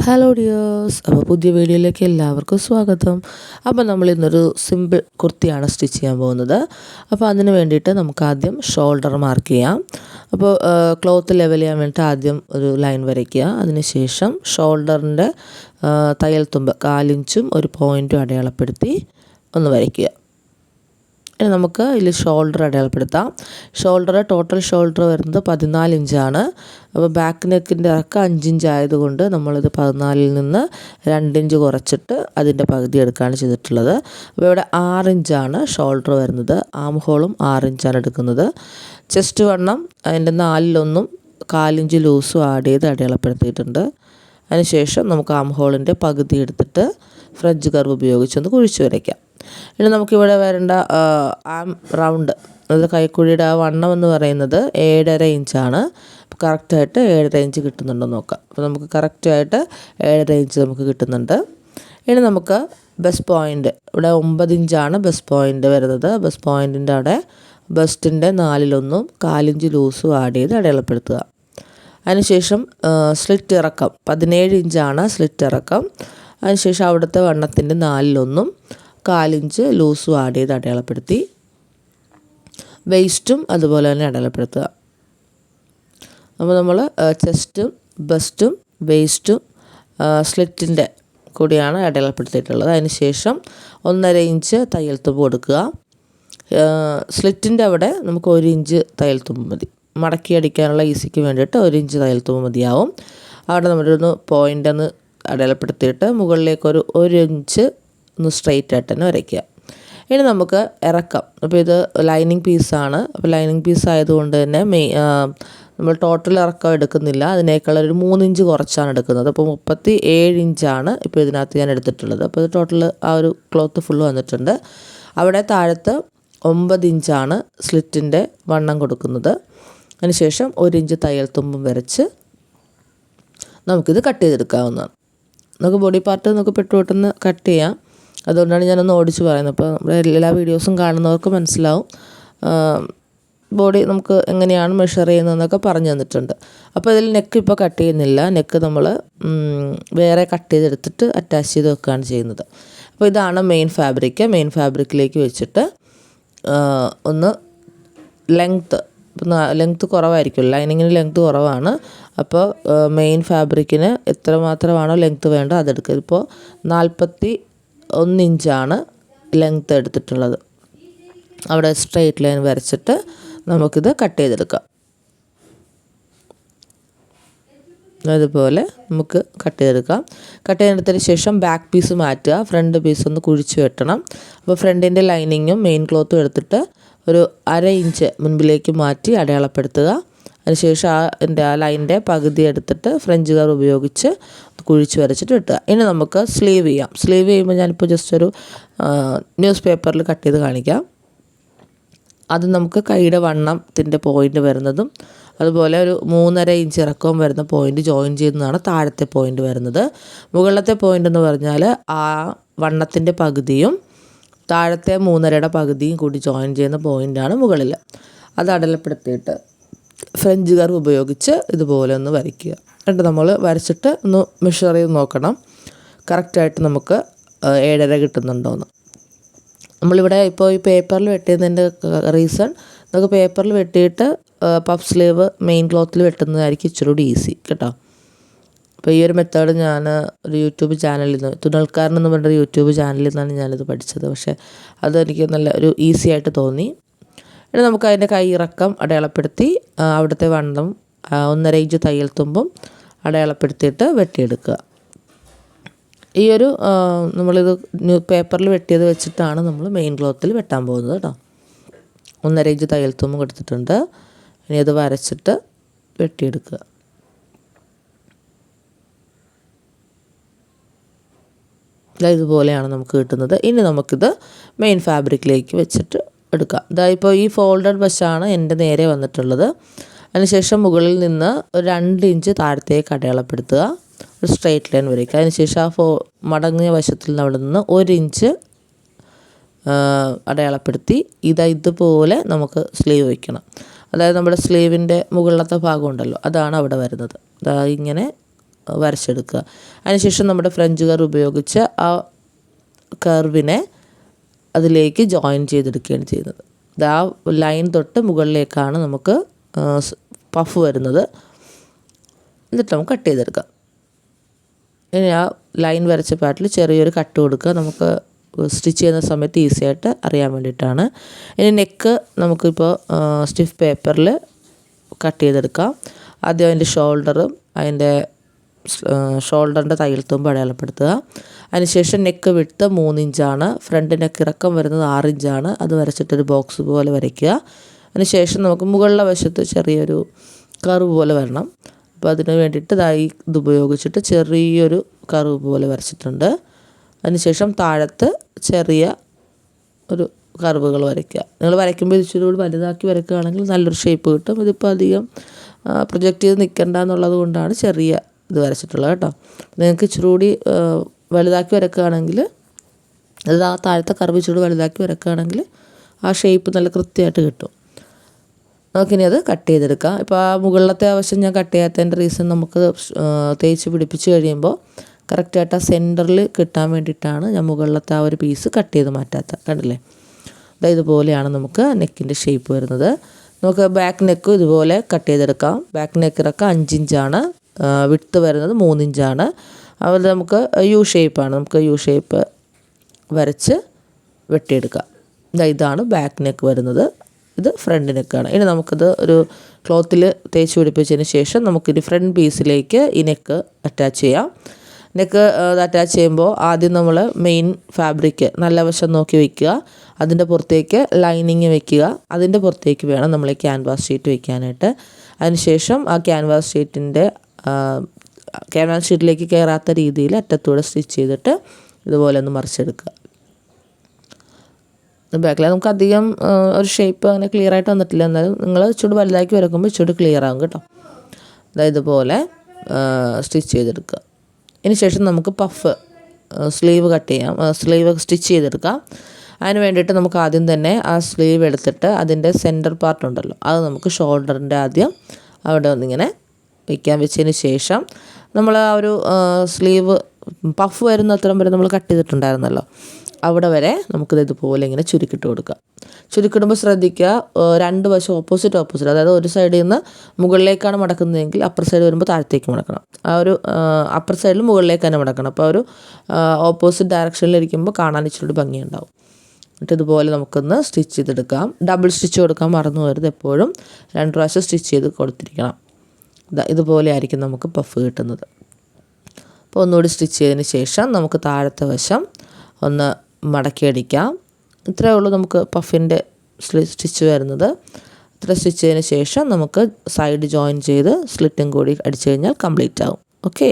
Hello dears, അപ്പോൾ പുതിയ വീഡിയോയിലേക്ക് എല്ലാവർക്കും സ്വാഗതം. അപ്പോൾ നമ്മൾ ഇന്നൊരു സിമ്പിൾ കുർത്തിയാണ് സ്റ്റിച്ച് ചെയ്യാൻ പോകുന്നത്. അപ്പോൾ അതിന് വേണ്ടിയിട്ട് നമുക്ക് ആദ്യം ഷോൾഡർ മാർക്ക് ചെയ്യാം. അപ്പോൾ ക്ലോത്ത് ലെവൽ ചെയ്യാൻ വേണ്ടിയിട്ട് ആദ്യം ഒരു ലൈൻ വരയ്ക്കുക. അതിനുശേഷം ഷോൾഡറിൻ്റെ തയ്യൽ തുമ്പ് 4 ഇഞ്ചും ഒരു പോയിൻറ്റും അടയാളപ്പെടുത്തി ഒന്ന് വരയ്ക്കുക. ഇനി നമുക്ക് ഇതിൽ ഷോൾഡർ അടയാളപ്പെടുത്താം. ടോട്ടൽ ഷോൾഡർ വരുന്നത് 14 ഇഞ്ചാണ്. അപ്പോൾ ബാക്ക് നെക്കിൻ്റെ ഇറക്കം 5 ഇഞ്ച് ആയതുകൊണ്ട് നമ്മളിത് 14-ൽ നിന്ന് 2 ഇഞ്ച് കുറച്ചിട്ട് അതിൻ്റെ പകുതി എടുക്കുകയാണ് ചെയ്തിട്ടുള്ളത്. അപ്പോൾ ഇവിടെ 6 ഇഞ്ചാണ് ഷോൾഡർ വരുന്നത്. ആം ഹോളും 6 ഇഞ്ചാണ് എടുക്കുന്നത്. ചെസ്റ്റ് വണ്ണം അതിൻ്റെ 4-1 4 ഇഞ്ച് ലൂസും ആഡ് ചെയ്ത് അടയാളപ്പെടുത്തിയിട്ടുണ്ട്. അതിനുശേഷം നമുക്ക് ആം ഹോളിൻ്റെ പകുതി എടുത്തിട്ട് ഫ്രഞ്ച് കർവ് ഉപയോഗിച്ചൊന്ന് കുഴിച്ച് വരയ്ക്കാം. ഇനി നമുക്കിവിടെ വരേണ്ട ആം റൗണ്ട്, അതായത് കൈക്കുഴിയുടെ ആ വണ്ണം എന്ന് പറയുന്നത് 7.5 ഇഞ്ചാണ്. കറക്റ്റായിട്ട് 7.5 ഇഞ്ച് കിട്ടുന്നുണ്ടോ നോക്കാം. അപ്പോൾ നമുക്ക് കറക്റ്റായിട്ട് 7.5 ഇഞ്ച് നമുക്ക് കിട്ടുന്നുണ്ട്. ഇനി നമുക്ക് ബസ്റ്റ് പോയിൻ്റ്, ഇവിടെ 9 ഇഞ്ചാണ് ബസ്റ്റ് പോയിൻ്റ് വരുന്നത്. ബസ്റ്റ് പോയിൻറ്റിൻ്റെ അവിടെ ബസ്റ്റിൻ്റെ 4-1 4 ഇഞ്ച് ലൂസും ആഡ് ചെയ്ത് അടയാളപ്പെടുത്തുക. അതിനുശേഷം സ്ലിറ്റ് ഇറക്കം 17 ഇഞ്ചാണ് സ്ലിറ്റ് ഇറക്കം. അതിനുശേഷം അവിടുത്തെ വണ്ണത്തിൻ്റെ 4-1 4 ഇഞ്ച് ലൂസും ആഡ് ചെയ്ത് അടയാളപ്പെടുത്തി. വെയ്സ്റ്റും അതുപോലെ തന്നെ അടയാളപ്പെടുത്തുക. അപ്പോൾ നമ്മൾ ചെസ്റ്റും ബസ്റ്റും വെയ്സ്റ്റും സ്ലിറ്റിൻ്റെ കൂടിയാണ് അടയാളപ്പെടുത്തിയിട്ടുള്ളത്. അതിനുശേഷം 1.5 ഇഞ്ച് തയ്യൽ തുമ്പ് കൊടുക്കുക. സ്ലിറ്റിൻ്റെ അവിടെ നമുക്ക് 1 ഇഞ്ച് തയ്യൽ തുമ്പ് മതി. മടക്കി അടിക്കാനുള്ള ഈസിക്ക് വേണ്ടിയിട്ട് 1 ഇഞ്ച് തയ്യൽ തുമ്പ് മതിയാവും. അവിടെ നമ്മളൊന്ന് പോയിൻ്റ് ഒന്ന് അടയാളപ്പെടുത്തിയിട്ട് മുകളിലേക്ക് ഒരു 1 ഇഞ്ച് ഒന്ന് സ്ട്രെയിറ്റ് ആയിട്ട് തന്നെ വരയ്ക്കുക. ഇനി നമുക്ക് ഇറക്കം, അപ്പോൾ ഇത് ലൈനിങ് പീസാണ്. അപ്പോൾ ലൈനിങ് പീസ് ആയതുകൊണ്ട് തന്നെ നമ്മൾ ടോട്ടൽ ഇറക്കം എടുക്കുന്നില്ല, അതിനേക്കാൾ ഒരു 3 ഇഞ്ച് കുറച്ചാണ് എടുക്കുന്നത്. അപ്പോൾ 37 ഇഞ്ചാണ് ഇപ്പോൾ ഇതിനകത്ത് ഞാൻ എടുത്തിട്ടുള്ളത്. അപ്പോൾ ഇത് ടോട്ടൽ ആ ഒരു ക്ലോത്ത് ഫുള്ള് വന്നിട്ടുണ്ട്. അവിടെ താഴത്ത് 9 ഇഞ്ചാണ് സ്ലിറ്റിൻ്റെ വണ്ണം കൊടുക്കുന്നത്. അതിനുശേഷം 1 ഇഞ്ച് തയ്യൽ തുമ്പും വരച്ച് നമുക്കിത് കട്ട് ചെയ്തെടുക്കാവുന്നതാണ്. നമുക്ക് ബോഡി പാർട്ട് നമുക്ക് പെട്ടെന്ന് കട്ട് ചെയ്യാം. അതുകൊണ്ടാണ് ഞാനൊന്ന് ഓടിച്ച് പറയുന്നത്. അപ്പോൾ നമ്മുടെ എല്ലാ വീഡിയോസും കാണുന്നവർക്ക് മനസ്സിലാവും ബോഡി നമുക്ക് എങ്ങനെയാണ് മെഷർ ചെയ്യുന്നതെന്നൊക്കെ പറഞ്ഞു തന്നിട്ടുണ്ട്. അപ്പോൾ ഇതിൽ നെക്ക് ഇപ്പോൾ കട്ട് ചെയ്യുന്നില്ല. നെക്ക് നമ്മൾ വേറെ കട്ട് ചെയ്തെടുത്തിട്ട് അറ്റാച്ച് ചെയ്ത് വെക്കുകയാണ് ചെയ്യുന്നത്. അപ്പോൾ ഇതാണ് മെയിൻ ഫാബ്രിക്. മെയിൻ ഫാബ്രിക്കിലേക്ക് വെച്ചിട്ട് ഒന്ന് ലെങ്ത്ത് കുറവായിരിക്കും, ലൈനിങ്ങിന് ലെങ്ത്ത് കുറവാണ്. അപ്പോൾ മെയിൻ ഫാബ്രിക്കിന് എത്രമാത്രമാണോ ലെങ്ത്ത് വേണ്ടോ അതെടുക്കുക. ഇപ്പോൾ 41 ഇഞ്ചാണ് ലെങ്ത്ത് എടുത്തിട്ടുള്ളത്. അവിടെ സ്ട്രെയിറ്റ് ലൈൻ വരച്ചിട്ട് നമുക്കിത് കട്ട് ചെയ്തെടുക്കാം. അതുപോലെ നമുക്ക് കട്ട് ചെയ്തെടുക്കാം. കട്ട് ചെയ്തെടുത്തതിന് ശേഷം ബാക്ക് പീസ് മാറ്റുക, ഫ്രണ്ട് പീസ് ഒന്ന് കുഴിച്ച് വെട്ടണം. അപ്പോൾ ഫ്രണ്ടിൻ്റെ ലൈനിങ്ങും മെയിൻ ക്ലോത്തും എടുത്തിട്ട് ഒരു 1/2 ഇഞ്ച് മുൻപിലേക്ക് മാറ്റി അടയാളപ്പെടുത്തുക. അതിനുശേഷം ആ ലൈനിൻ്റെ പകുതി എടുത്തിട്ട് ഫ്രഞ്ച് കർവ് ഉപയോഗിച്ച് കുഴിച്ച് വരച്ചിട്ട് വെട്ടുക. ഇനി നമുക്ക് സ്ലീവ് ചെയ്യാം. സ്ലീവ് ചെയ്യുമ്പോൾ ഞാനിപ്പോൾ ജസ്റ്റ് ഒരു ന്യൂസ് പേപ്പറിൽ കട്ട് ചെയ്ത് കാണിക്കാം. അത് നമുക്ക് കൈയുടെ വണ്ണത്തിൻ്റെ പോയിൻ്റ് വരുന്നതും അതുപോലെ ഒരു 3.5 ഇഞ്ച് ഇറക്കവും വരുന്ന പോയിൻ്റ് ജോയിൻ ചെയ്യുന്നതാണ് താഴത്തെ പോയിൻ്റ് വരുന്നത്. മുകളിലത്തെ പോയിൻ്റ് എന്ന് പറഞ്ഞാൽ ആ വണ്ണത്തിൻ്റെ പകുതിയും താഴത്തെ 3.5യുടെ പകുതിയും കൂടി ജോയിൻ ചെയ്യുന്ന പോയിൻ്റാണ് മുകളിൽ. അത് അടയാളപ്പെടുത്തിയിട്ട് ഫ്രഞ്ച് കർവ് ഉപയോഗിച്ച് ഇതുപോലെ ഒന്ന് വരയ്ക്കുക. എന്നിട്ട് നമ്മൾ വരച്ചിട്ട് ഒന്ന് മെഷർ ചെയ്ത് നോക്കണം കറക്റ്റായിട്ട് നമുക്ക് 7.5 കിട്ടുന്നുണ്ടോയെന്ന്. നമ്മളിവിടെ ഇപ്പോൾ ഈ പേപ്പറിൽ വെട്ടിയതിൻ്റെ റീസൺ, നമുക്ക് പേപ്പറിൽ വെട്ടിയിട്ട് പഫ് സ്ലീവ് മെയിൻ ക്ലോത്തിൽ വെട്ടുന്നതായിരിക്കും ഇച്ചിരി കൂടി ഈസി കേട്ടോ. അപ്പോൾ ഈ ഒരു മെത്തേഡ് ഞാൻ ഒരു യൂട്യൂബ് ചാനലിൽ നിന്ന്, തുന്നൽക്കാരൻ എന്ന് പറഞ്ഞൊരു യൂട്യൂബ് ചാനലിൽ നിന്നാണ് ഞാനിത് പഠിച്ചത്. പക്ഷേ അതെനിക്ക് നല്ല ഒരു ഈസി ആയിട്ട് തോന്നി. ഇനി നമുക്ക് അതിൻ്റെ കൈ ഇറക്കം അടയാളപ്പെടുത്തി അവിടുത്തെ വണ്ണം 1.5 ഇഞ്ച് തയ്യൽ തുമ്പും അടയാളപ്പെടുത്തിയിട്ട് വെട്ടിയെടുക്കുക. ഈ ഒരു നമ്മളിത് പേപ്പറിൽ വെട്ടിയത് വെച്ചിട്ടാണ് നമ്മൾ മെയിൻ ക്ലോത്തിൽ വെട്ടാൻ പോകുന്നത് കേട്ടോ. 1.5 ഇഞ്ച് തയ്യൽ തുമ്പും കൊടുത്തിട്ടുണ്ട്. ഇനി അത് വരച്ചിട്ട് വെട്ടിയെടുക്കുക. ഇതുപോലെയാണ് നമുക്ക് കിട്ടുന്നത്. ഇനി നമുക്കിത് മെയിൻ ഫാബ്രിക്കിലേക്ക് വെച്ചിട്ട് എടുക്കാം. ഇപ്പോൾ ഈ ഫോൾഡഡ് വശമാണ് എൻ്റെ നേരെ വന്നിട്ടുള്ളത്. അതിനുശേഷം മുകളിൽ നിന്ന് ഒരു 2 ഇഞ്ച് താഴത്തേക്ക് അടയാളപ്പെടുത്തുക, ഒരു സ്ട്രെയിറ്റ് ലൈൻ വരയ്ക്കുക. അതിനുശേഷം ആ മടങ്ങിയ വശത്തിൽ നിന്ന് അവിടെ നിന്ന് 1 ഇഞ്ച് അടയാളപ്പെടുത്തി ഇതുപോലെ നമുക്ക് സ്ലീവ് വയ്ക്കണം. അതായത് നമ്മുടെ സ്ലീവിൻ്റെ മുകളിലത്തെ ഭാഗം ഉണ്ടല്ലോ, അതാണ് അവിടെ വരുന്നത്. ഇങ്ങനെ വരച്ചെടുക്കുക. അതിനുശേഷം നമ്മുടെ ഫ്രഞ്ച് കർവ് ഉപയോഗിച്ച് ആ കർവിനെ അതിലേക്ക് ജോയിൻ ചെയ്തെടുക്കുകയാണ് ചെയ്യുന്നത്. ആ ലൈൻ തൊട്ട് മുകളിലേക്കാണ് നമുക്ക് പഫ് വരുന്നത്. എന്നിട്ട് നമുക്ക് കട്ട് ചെയ്തെടുക്കാം. ഇനി ആ ലൈൻ വരച്ച പാർട്ടിൽ ചെറിയൊരു കട്ട് കൊടുക്കുക. നമുക്ക് സ്റ്റിച്ച് ചെയ്യുന്ന സമയത്ത് ഈസി ആയിട്ട് അറിയാൻ വേണ്ടിയിട്ടാണ്. ഇനി നെക്ക് നമുക്കിപ്പോൾ സ്റ്റിഫ് പേപ്പറിൽ കട്ട് ചെയ്തെടുക്കാം. ആദ്യം അതിൻ്റെ ഷോൾഡറും അതിൻ്റെ ഷോൾഡറിൻ്റെ തയ്യൽ തുമ്പ് അടയാളപ്പെടുത്തുക. അതിനുശേഷം നെക്ക് വിട്ട് 3 ഇഞ്ചാണ്. ഫ്രണ്ട് നെക്ക് ഇറക്കം വരുന്നത് 6 ഇഞ്ചാണ്. അത് വരച്ചിട്ടൊരു ബോക്സ് പോലെ വരയ്ക്കുക. അതിനുശേഷം നമുക്ക് മുകളിലെ വശത്ത് ചെറിയൊരു കർവ് പോലെ വരണം. അപ്പോൾ അതിന് വേണ്ടിയിട്ട് ഇത് ഉപയോഗിച്ചിട്ട് ചെറിയൊരു കർവ് പോലെ വരച്ചിട്ടുണ്ട്. അതിനുശേഷം താഴത്ത് ചെറിയ ഒരു കർവുകൾ വരയ്ക്കുക. നിങ്ങൾ വരയ്ക്കുമ്പോൾ ഇച്ചിരി കൂടി വലുതാക്കി വരയ്ക്കുകയാണെങ്കിൽ നല്ലൊരു ഷേപ്പ് കിട്ടും. ഇതിപ്പോൾ അധികം പ്രൊജക്റ്റ് ചെയ്ത് നിൽക്കണ്ട എന്നുള്ളത് കൊണ്ടാണ് ചെറിയ ഇത് വരച്ചിട്ടുള്ളത് കേട്ടോ. നിങ്ങൾക്ക് ഇച്ചിരി കൂടി വലുതാക്കി വരയ്ക്കുകയാണെങ്കിൽ അത് ആ താഴത്തെ കർവ് ഇച്ചിരി വലുതാക്കി വരയ്ക്കുകയാണെങ്കിൽ ആ ഷേപ്പ് നല്ല കൃത്യമായിട്ട് കിട്ടും. നമുക്കിനി അത് കട്ട് ചെയ്തെടുക്കാം. ഇപ്പോൾ ആ മുകളിലത്തെ വശം ഞാൻ കട്ട് ചെയ്യാത്തതിൻ്റെ റീസൺ നമുക്ക് തേച്ച് പിടിപ്പിച്ച് കഴിയുമ്പോൾ കറക്റ്റായിട്ട് ആ സെൻറ്ററിൽ കിട്ടാൻ വേണ്ടിയിട്ടാണ് ഞാൻ മുകളിലത്തെ ആ ഒരു പീസ് കട്ട് ചെയ്ത് മാറ്റാത്തത്. കണ്ടില്ലേ? ഇതുപോലെയാണ് നമുക്ക് നെക്കിൻ്റെ ഷേപ്പ് വരുന്നത്. നമുക്ക് ബാക്ക് നെക്കും ഇതുപോലെ കട്ട് ചെയ്തെടുക്കാം. ബാക്ക് നെക്ക് ഇറക്കം 5 ഇഞ്ചാണ്. വിഡ്ത്ത് വരുന്നത് 3 ഇഞ്ചാണ്. അതുപോലെ നമുക്ക് യു ഷേപ്പാണ്. നമുക്ക് യു ഷേപ്പ് വരച്ച് വെട്ടിയെടുക്കാം. ഇതാണ് ബാക്ക് നെക്ക് വരുന്നത്. ഇത് ഫ്രണ്ട് നെക്കാണ്. ഇനി നമുക്കിത് ഒരു ക്ലോത്തിൽ തേച്ച് പിടിപ്പിച്ചതിന് ശേഷം നമുക്കിനി ഫ്രണ്ട് പീസിലേക്ക് ഈ നെക്ക് അറ്റാച്ച് ചെയ്യാം. നെക്ക് അറ്റാച്ച് ചെയ്യുമ്പോൾ ആദ്യം നമ്മൾ മെയിൻ ഫാബ്രിക് നല്ല വശം നോക്കി വയ്ക്കുക. അതിൻ്റെ പുറത്തേക്ക് ലൈനിങ് വയ്ക്കുക. അതിൻ്റെ പുറത്തേക്ക് വേണം നമ്മൾ ഈ ക്യാൻവാസ് ഷീറ്റ് വയ്ക്കാനായിട്ട്. അതിനുശേഷം ആ ക്യാൻവാസ് ഷീറ്റിലേക്ക് കയറാത്ത രീതിയിൽ അറ്റത്തൂടെ സ്റ്റിച്ച് ചെയ്തിട്ട് ഇതുപോലെ ഒന്ന് മറിച്ചെടുക്കുക. ബാക്കിൽ നമുക്ക് അധികം ഒരു ഷേപ്പ് അങ്ങനെ ക്ലിയർ ആയിട്ട് വന്നിട്ടില്ല. എന്നാലും നിങ്ങൾ ഇച്ചിരി വലുതാക്കി വരക്കുമ്പോൾ ഇച്ചിരി ക്ലിയർ ആകും കേട്ടോ. ഇതുപോലെ സ്റ്റിച്ച് ചെയ്തെടുക്കുക. ഇതിന് ശേഷം നമുക്ക് പഫ് സ്ലീവ് കട്ട് ചെയ്യാം. സ്ലീവ് സ്റ്റിച്ച് ചെയ്തെടുക്കാം. അതിന് വേണ്ടിയിട്ട് നമുക്ക് ആദ്യം തന്നെ ആ സ്ലീവ് എടുത്തിട്ട് അതിൻ്റെ സെൻറ്റർ പാർട്ട് ഉണ്ടല്ലോ, അത് നമുക്ക് ഷോൾഡറിൻ്റെ ആദ്യം അവിടെ ഒന്നിങ്ങനെ വയ്ക്കാൻ. വെച്ചതിന് ശേഷം നമ്മൾ ആ ഒരു സ്ലീവ് പഫ് വരുന്ന അത്രയും വരെ നമ്മൾ കട്ട് ചെയ്തിട്ടുണ്ടായിരുന്നല്ലോ, അവിടെ വരെ നമുക്കിത് ഇതുപോലെ ഇങ്ങനെ ചുരുക്കിട്ട് കൊടുക്കുക. ചുരുക്കിടുമ്പോൾ ശ്രദ്ധിക്കുക, 2 വശം ഓപ്പോസിറ്റ് അതായത് ഒരു സൈഡിൽ നിന്ന് മുകളിലേക്കാണ് മടക്കുന്നതെങ്കിൽ അപ്പർ സൈഡ് വരുമ്പോൾ താഴത്തേക്ക് മടക്കണം. ആ ഒരു അപ്പർ സൈഡിൽ മുകളിലേക്ക് തന്നെ മടക്കണം. അപ്പോൾ ഒരു ഓപ്പോസിറ്റ് ഡയറക്ഷനിലിരിക്കുമ്പോൾ കാണാൻ ഇച്ചിരി ഭംഗിയുണ്ടാവും. എന്നിട്ട് ഇതുപോലെ നമുക്കൊന്ന് സ്റ്റിച്ച് ചെയ്തെടുക്കാം. ഡബിൾ സ്റ്റിച്ച് കൊടുക്കാൻ മറന്നു പോകരുത്. എപ്പോഴും 2 പ്രാവശ്യം സ്റ്റിച്ച് ചെയ്ത് കൊടുത്തിരിക്കണം. ഇതുപോലെ ആയിരിക്കും നമുക്ക് പഫ് കിട്ടുന്നത്. അപ്പോൾ ഒന്നുകൂടി സ്റ്റിച്ച് ചെയ്തതിന് ശേഷം നമുക്ക് താഴത്തെ വശം ഒന്ന് മടക്കിയടിക്കാം. ഇത്രയേ ഉള്ളൂ നമുക്ക് പഫിൻ്റെ സ്റ്റിച്ച് വരുന്നത്. ഇത്ര സ്റ്റിച്ച് ചെയ്തതിന് ശേഷം നമുക്ക് സൈഡ് ജോയിൻ ചെയ്ത് സ്ലിറ്റും കൂടി അടിച്ചു കഴിഞ്ഞാൽ കംപ്ലീറ്റ് ആവും. ഓക്കെ,